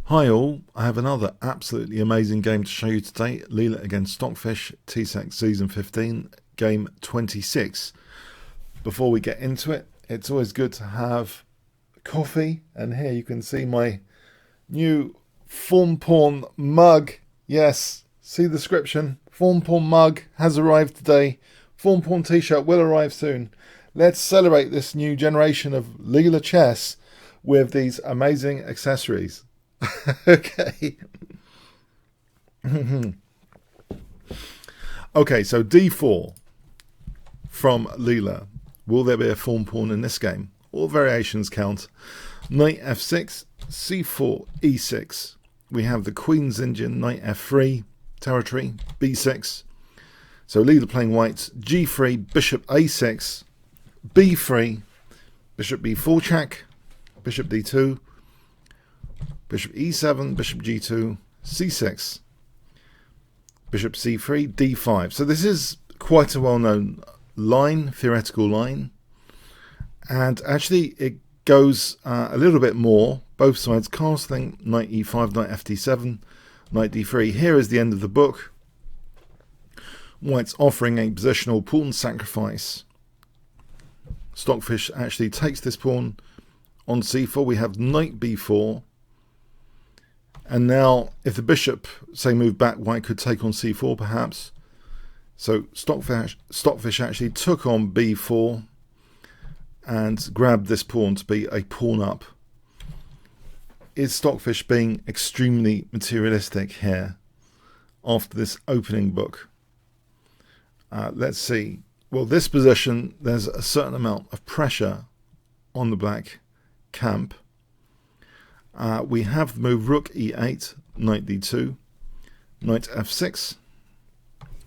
Hi all, I have another absolutely amazing game to show you today. Leela against Stockfish, TSEC Season 15, Game 26. Before we get into it, it's always good to have coffee, and here you can see my new Form Pawn mug. Yes, see the description. Form Pawn mug has arrived today. Form Pawn t-shirt will arrive soon. Let's celebrate this new generation of Leela Chess with these amazing accessories. Okay. Okay, so d4 from Leela. Will there be a form pawn in this game? All variations count. Knight f6, c4, e6. We have the Queen's engine, knight f3, territory, b6. So Leela playing white, g3, bishop a6, b3, bishop b4 check, bishop d2, bishop e7, bishop g2, c6, bishop c3, d5. So this is quite a well-known line, theoretical line. And actually it goes a little bit more, both sides castling, knight e5, knight fd7, knight d3. Here is the end of the book. White's offering a positional pawn sacrifice. Stockfish actually takes this pawn on c4. We have knight b4. And now, if the bishop, say, moved back, white could take on c4, perhaps. So Stockfish actually took on b4 and grabbed this pawn to be a pawn up. Is Stockfish being extremely materialistic here after this opening book? Let's see. Well, this position, there's a certain amount of pressure on the black camp. We have the move rook e8, knight d2, knight f6.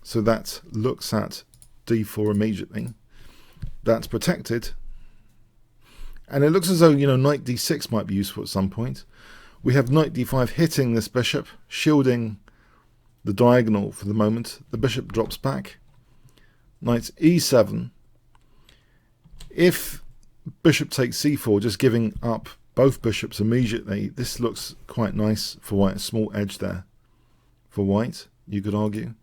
So that looks at d4 immediately. That's protected. And it looks as though, knight d6 might be useful at some point. We have knight d5 hitting this bishop, shielding the diagonal for the moment. The bishop drops back. Knight e7. If bishop takes c4, just giving up both bishops immediately, this looks quite nice for white. A small edge there for white, you could argue.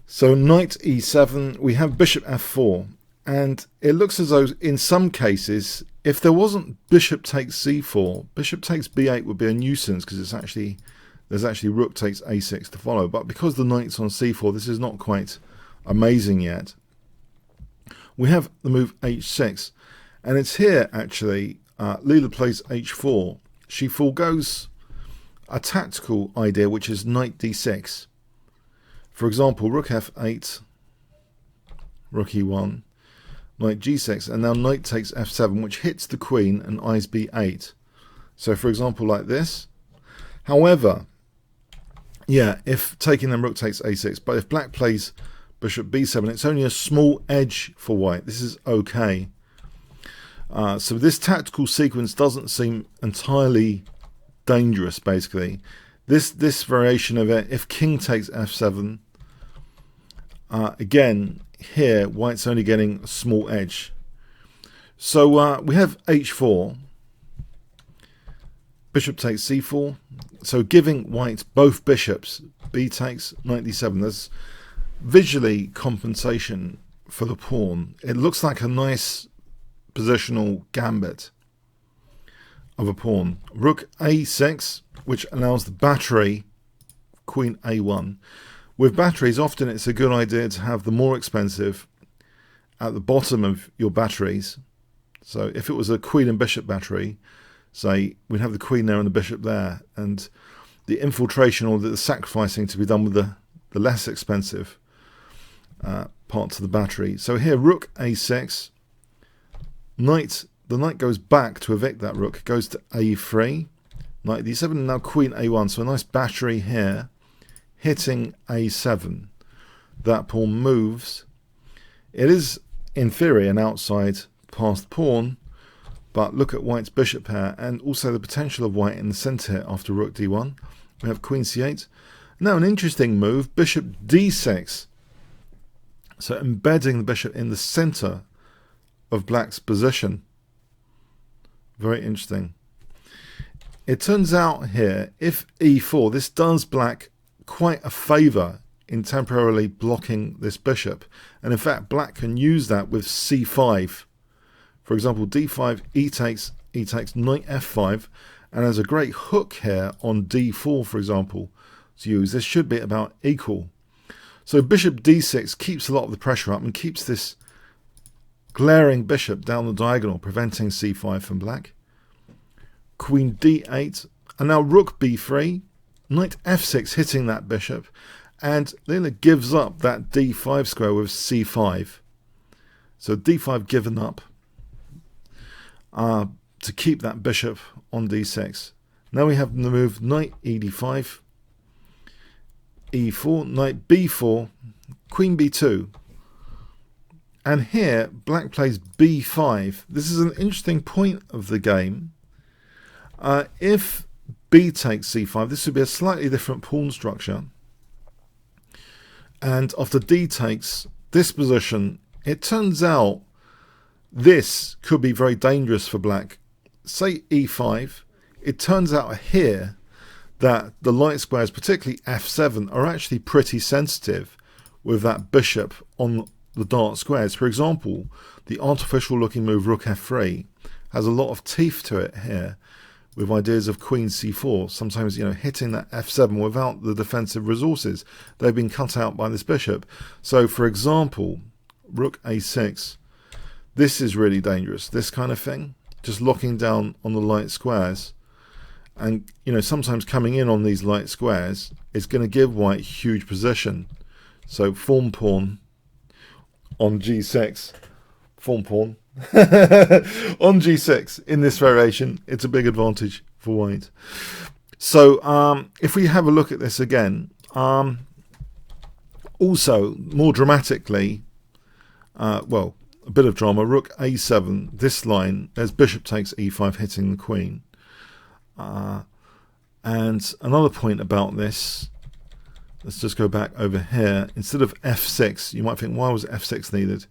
So knight e7, we have bishop f4, and it looks as though in some cases, if there wasn't bishop takes c4, bishop takes b8 would be a nuisance, because there's actually rook takes a6 to follow. But because the knight's on c4, this is not quite amazing yet. We have the move h6, and it's here actually Leela plays h4. She forgoes a tactical idea, which is knight d6. For example, rook f8, rook e1, knight g6, and now knight takes f7, which hits the queen and eyes b8. So for example, like this. However, yeah, if taking them, rook takes a6, but if black plays bishop b7, it's only a small edge for white. This is okay. So this tactical sequence doesn't seem entirely dangerous, basically. This variation of it, if king takes f7, again, here, white's only getting a small edge. So we have h4, bishop takes c4, so giving white both bishops, b takes, knight d7. There's visually compensation for the pawn. It looks like a nice positional gambit of a pawn. Rook a6, which allows the battery, queen a1. With batteries, often it's a good idea to have the more expensive at the bottom of your batteries. So if it was a queen and bishop battery, say, we'd have the queen there and the bishop there, and the infiltration or the sacrificing to be done with the less expensive parts of the battery. So here, rook a6, the knight goes back to evict that rook, goes to a3, knight d7, and now queen a1. So a nice battery here, hitting a7. That pawn moves. It is, in theory, an outside passed pawn, but look at white's bishop pair, and also the potential of white in the centre here after rook d1. We have queen c8. Now an interesting move, bishop d6. So embedding the bishop in the centre of black's position. Very interesting. it turns out here, if e4, this does black quite a favour in temporarily blocking this bishop. And in fact, black can use that with c5. For example, d5, e takes, knight f5. And there's a great hook here on d4, for example, to use. This should be about equal. So bishop d6 keeps a lot of the pressure up and keeps this glaring bishop down the diagonal, preventing c5 from black. Queen d8, and now rook b3, knight f6 hitting that bishop, and Leela gives up that d5 square with c5. So d5 given up to keep that bishop on d6. Now we have the move knight ed5, e4, knight b4, queen b2. And here, black plays b5. This is an interesting point of the game. If b takes c5, this would be a slightly different pawn structure. And after d takes this position, it turns out this could be very dangerous for black. Say e5, it turns out here that the light squares, particularly f7, are actually pretty sensitive with that bishop on the dark squares. For example, the artificial looking move rook f3 has a lot of teeth to it here, with ideas of queen c4, sometimes, hitting that f7 without the defensive resources. They've been cut out by this bishop. So, for example, rook a6, this is really dangerous, this kind of thing, just locking down on the light squares. And, sometimes coming in on these light squares is going to give white huge position. So, form pawn on g6, form pawn on g6 in this variation, it's a big advantage for white. So if we have a look at this again, also more dramatically, well, a bit of drama, rook a7, this line, there's bishop takes e5 hitting the queen. And another point about this, let's just go back over here. Instead of f6, you might think, why was f6 needed?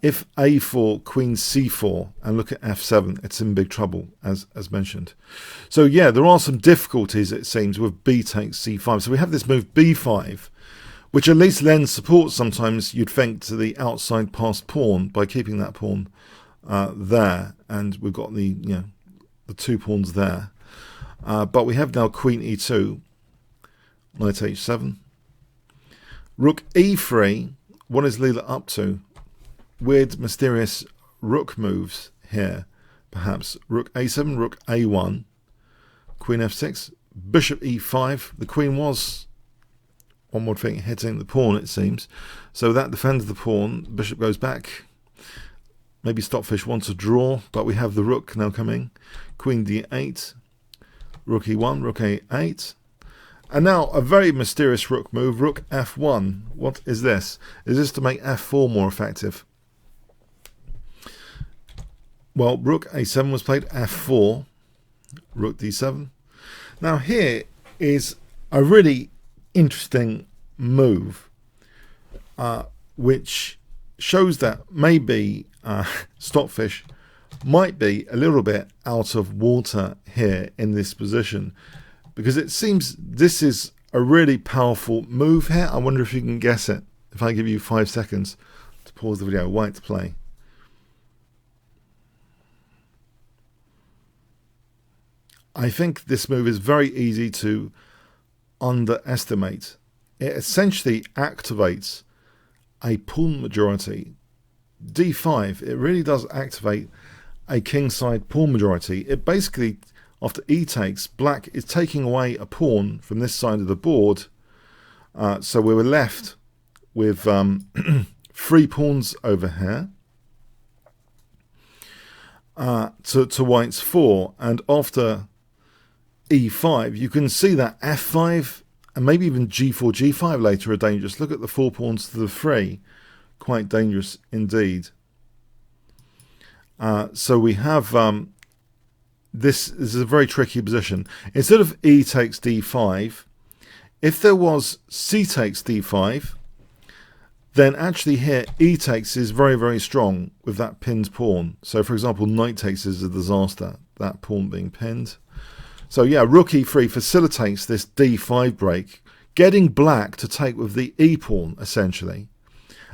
If a4, queen c4, and look at f7, it's in big trouble, as mentioned. So yeah, there are some difficulties, it seems, with b takes c5. So we have this move b5, which at least lends support sometimes, you'd think, to the outside passed pawn by keeping that pawn there. And we've got the, the two pawns there. But we have now queen e2, knight h7, rook e3. What is Leela up to? Weird, mysterious rook moves here, perhaps. Rook a7, rook a1, queen f6, bishop e5. The queen was, one would think, hitting the pawn, it seems. So that defends the pawn. Bishop goes back. Maybe Stockfish wants a draw, but we have the rook now coming. Queen d8, rook e1, rook a8. And now a very mysterious rook move, rook f1. What is this? Is this to make f4 more effective? Well, rook a7 was played, f4, rook d7. Now here is a really interesting move, which shows that maybe Stockfish might be a little bit out of water here in this position, because it seems this is a really powerful move here. I wonder if you can guess it. If I give you 5 seconds to pause the video, white to play. I think this move is very easy to underestimate. It essentially activates a pawn majority. d5, it really does activate a kingside pawn majority. It basically, after e takes, black is taking away a pawn from this side of the board. So we were left with 3 pawns over here to white's 4. And after e5, you can see that f5 and maybe even g4, g5 later are dangerous. Look at the 4 pawns to the 3. Quite dangerous indeed. So we have this is a very tricky position. Instead of e takes d5, if there was c takes d5, then actually here e takes is very, very strong with that pinned pawn. So for example, knight takes is a disaster, that pawn being pinned. So yeah, rook e3 facilitates this d5 break, getting black to take with the e pawn essentially.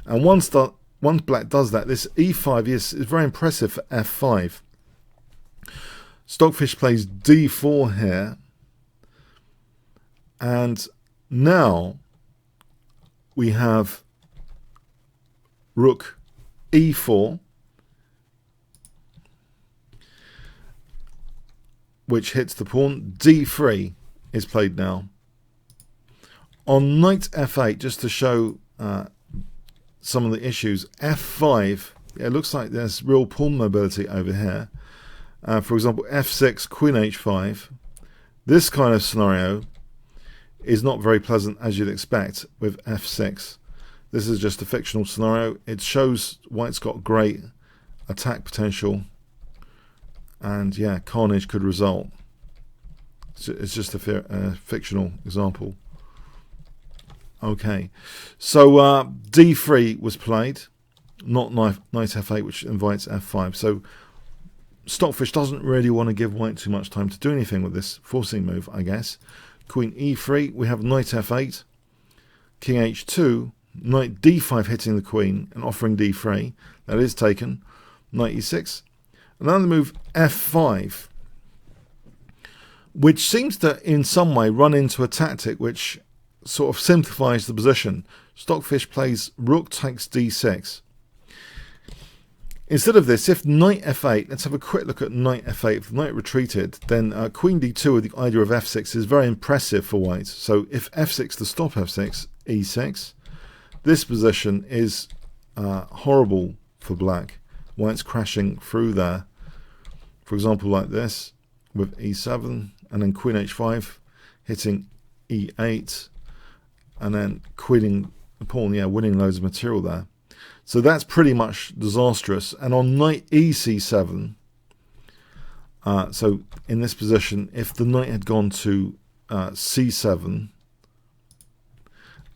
And once black does that, this e5 is very impressive for f5. Stockfish plays d4 here, and now we have rook e4, which hits the pawn. d3 is played now. On knight f8, just to show some of the issues, f5, it looks like there's real pawn mobility over here. For example, f6, queen h5. This kind of scenario is not very pleasant, as you'd expect, with f6. This is just a fictional scenario. It shows white's got great attack potential, and yeah, carnage could result. It's just a fictional example. Okay, so d3 was played, not knight f8, which invites f5. So Stockfish doesn't really want to give white too much time to do anything with this forcing move, I guess. Queen e3, we have knight f8, king h2, knight d5 hitting the queen and offering d3. That is taken. Knight e6. Another move, f5, which seems to in some way run into a tactic which sort of simplifies the position. Stockfish plays rook takes d6. Instead of this, if knight f8, let's have a quick look at knight f8. If the knight retreated, then queen d2 with the idea of f6 is very impressive for white. So if f6 to stop f6, e6, this position is horrible for black. White's crashing through there. For example, like this, with e7, and then queen h5, hitting e8, and then queening the pawn, yeah, winning loads of material there. So that's pretty much disastrous. And on knight ec7, so in this position, if the knight had gone to c7,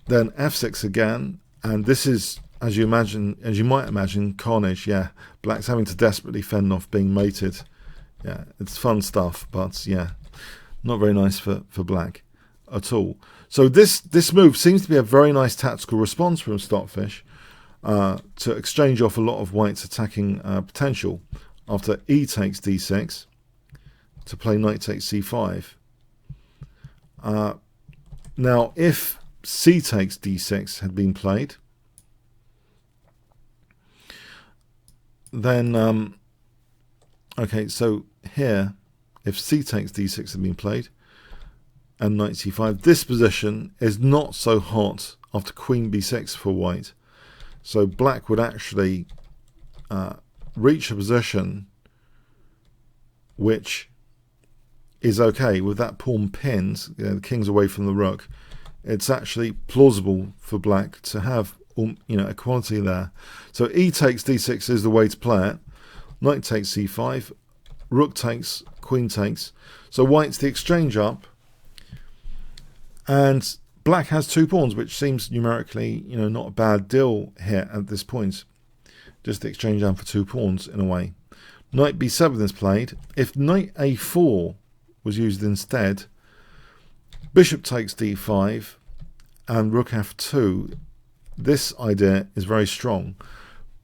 then f6 again, and this is, as you might imagine, carnage. Yeah, black's having to desperately fend off being mated. Yeah, it's fun stuff, but yeah, not very nice for black at all. So this move seems to be a very nice tactical response from Stockfish to exchange off a lot of white's attacking potential after e takes d6 to play knight takes c5. Now, if c takes d6 had been played, then okay, so here, if c takes d6 had been played and knight c5, this position is not so hot after queen b6 for white. So black would actually reach a position which is okay with that pawn pinned, the king's away from the rook. It's actually plausible for black to have equality there. So e takes d6 is the way to play it. Knight takes c5, rook takes, queen takes. So white's the exchange up, and black has two pawns, which seems numerically, not a bad deal here at this point. Just the exchange down for two pawns in a way. Knight b7 is played. If knight a4 was used instead, bishop takes d5 and rook f2. This idea is very strong.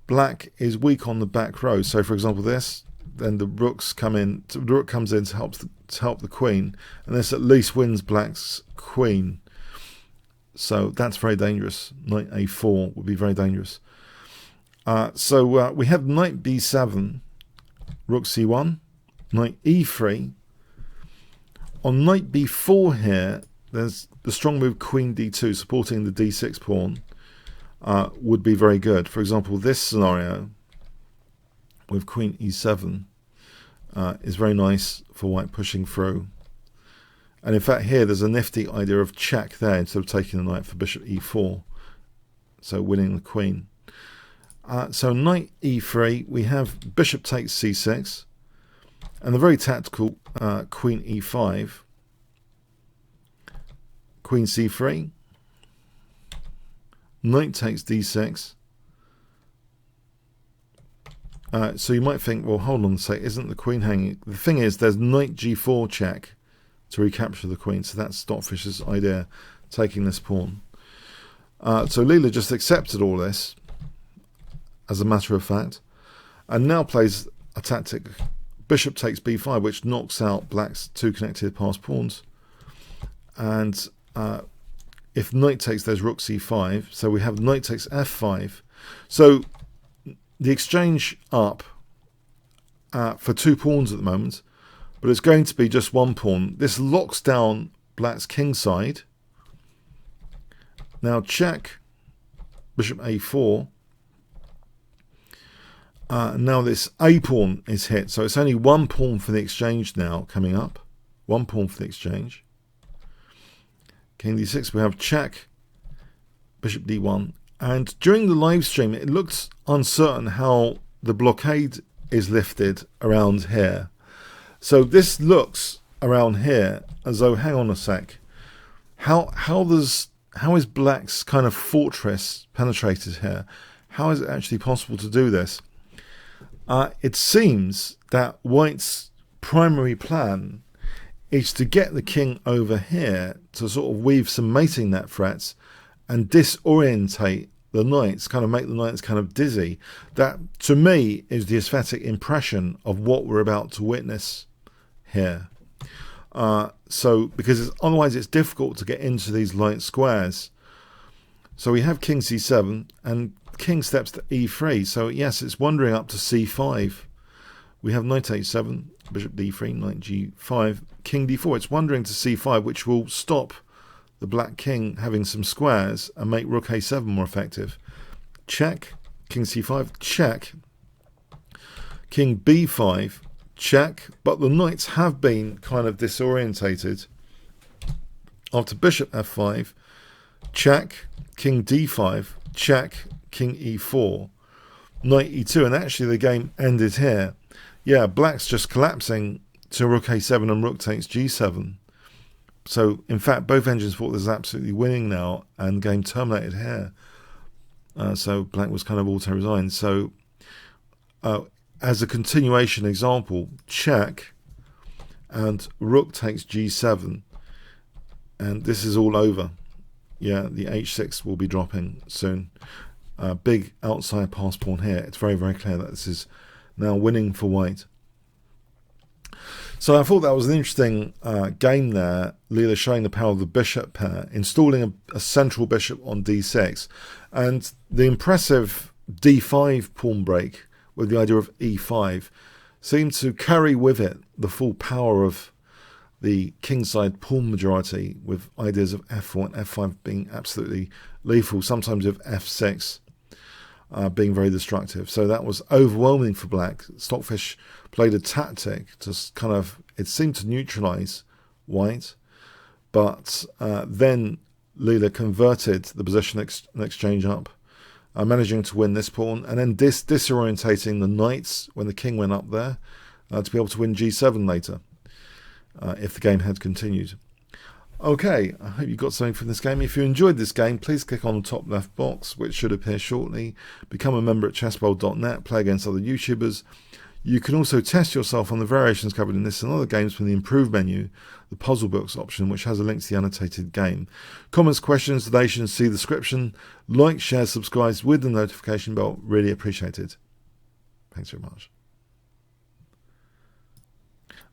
Black is weak on the back row. So for example this, then the rooks come in. The rook comes in to help the queen, and this at least wins black's queen. So that's very dangerous. Knight a4 would be very dangerous. So we have knight b7, rook c1, knight e3. On knight b4 here, there's the strong move queen d2 supporting the d6 pawn would be very good. For example, this scenario with queen e7 is very nice for white pushing through. And in fact here there's a nifty idea of check there instead of taking the knight for bishop e4, so winning the queen. So knight e3, we have bishop takes c6, and the very tactical queen e5, queen c3, knight takes d6. So you might think, well, hold on a sec, isn't the queen hanging? The thing is, there's knight g4 check, to recapture the queen. So that's Stockfish's idea, taking this pawn. So Leela just accepted all this, as a matter of fact, and now plays a tactic. Bishop takes b5, which knocks out black's 2 connected passed pawns. And if knight takes, there's rook c5. So we have knight takes f5. So the exchange up for 2 pawns at the moment, but it's going to be just 1 pawn. This locks down black's king side. Now check, bishop a4. Now this a pawn is hit, so it's only 1 pawn for the exchange now coming up. 1 pawn for the exchange. King d6, we have check, bishop d1. And during the live stream, it looked uncertain how the blockade is lifted around here. So this looks around here as though, hang on a sec, how is black's kind of fortress penetrated here? How is it actually possible to do this? It seems that white's primary plan is to get the king over here to sort of weave some mating net threats and disorientate the knights, kind of make the knights kind of dizzy. That, to me, is the aesthetic impression of what we're about to witness here. So, because otherwise it's difficult to get into these light squares. So we have king c7, and king steps to e3. So yes, it's wandering up to c5. We have knight h7, bishop d3, knight g5, king d4. It's wandering to c5, which will stop the black king having some squares and make rook a7 more effective. Check, king c5, check, king b5, check. But the knights have been kind of disorientated. After bishop f5, check, king d5, check, king e4, knight e2, and actually the game ended here. Yeah, black's just collapsing to rook a7 and rook takes g7. So, in fact, both engines thought this is absolutely winning now, and the game terminated here. So black was kind of auto-resigned. So, as a continuation example, check, and rook takes g7, and this is all over. Yeah, the h6 will be dropping soon. Big outside pass pawn here. It's very, very clear that this is now winning for white. So I thought that was an interesting game there. Leela showing the power of the bishop pair, installing a central bishop on d6, and the impressive d5 pawn break with the idea of e5 seemed to carry with it the full power of the kingside pawn majority, with ideas of f4 and f5 being absolutely lethal, sometimes with f6 being very destructive. So that was overwhelming for black. Stockfish played a tactic to kind of, it seemed to neutralize white, but then Leela converted the position exchange up, managing to win this pawn, and then disorientating the knights when the king went up there to be able to win g7 later, if the game had continued. Okay, I hope you got something from this game. If you enjoyed this game, please click on the top left box, which should appear shortly. Become a member at chessbowl.net, play against other YouTubers. You can also test yourself on the variations covered in this and other games from the Improve menu, the Puzzle Books option, which has a link to the annotated game. Comments, questions, donations, see the description. Like, share, subscribe with the notification bell. Really appreciated. Thanks very much.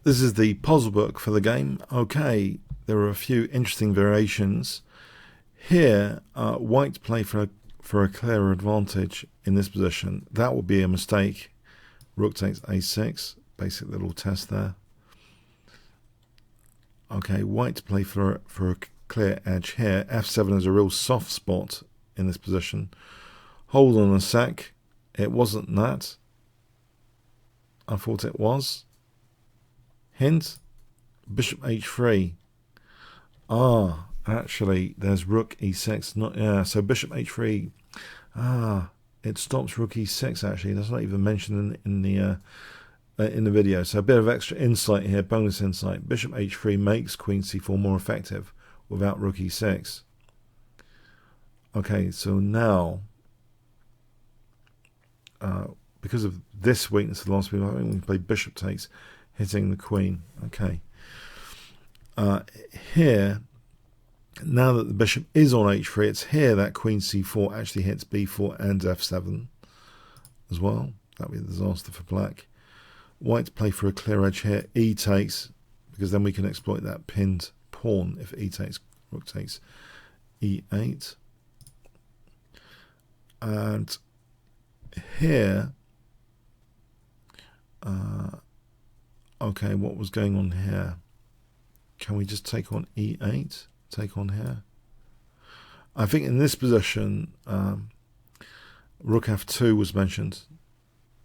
This is the puzzle book for the game. Okay, there are a few interesting variations. Here, white play for a clearer advantage in this position. That would be a mistake. Rook takes a6. Basic little test there. Okay, white play for a clear edge here. f7 is a real soft spot in this position. Hold on a sec. It wasn't that. I thought it was. Hint, bishop h3. Ah, actually, there's rook e6. Not, yeah, so bishop h3. Ah, it stops rook e6. Actually, that's not even mentioned in the video. So a bit of extra insight here, bonus insight. Bishop h3 makes queen c4 more effective without rook e6. Okay, so now, because of this weakness of the last week, I think we play bishop takes, hitting the queen. Okay. here, now that the bishop is on h3, it's here that queen c4 actually hits b4 and f7 as well. That would be a disaster for black. White play for a clear edge here. E takes, because then we can exploit that pinned pawn if e takes, rook takes e8. And here, okay, what was going on here? Can we just take on e8? Take on here? I think in this position, rook f2 was mentioned.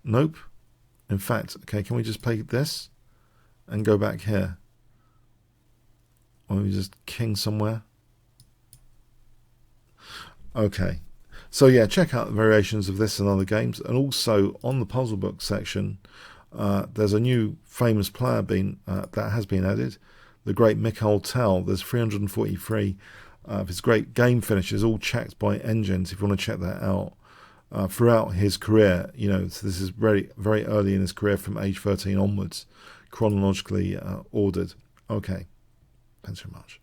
Nope. In fact, okay, can we just play this and go back here? Or we just king somewhere? Okay. So yeah, check out the variations of this and other games. And also on the puzzle book section, there's a new famous player that has been added, the great Mikhail Tal. There's 343 of his great game finishes, all checked by engines. If you want to check that out, throughout his career, you know, so this is very, very early in his career from age 13 onwards, chronologically ordered. Okay, thanks very much.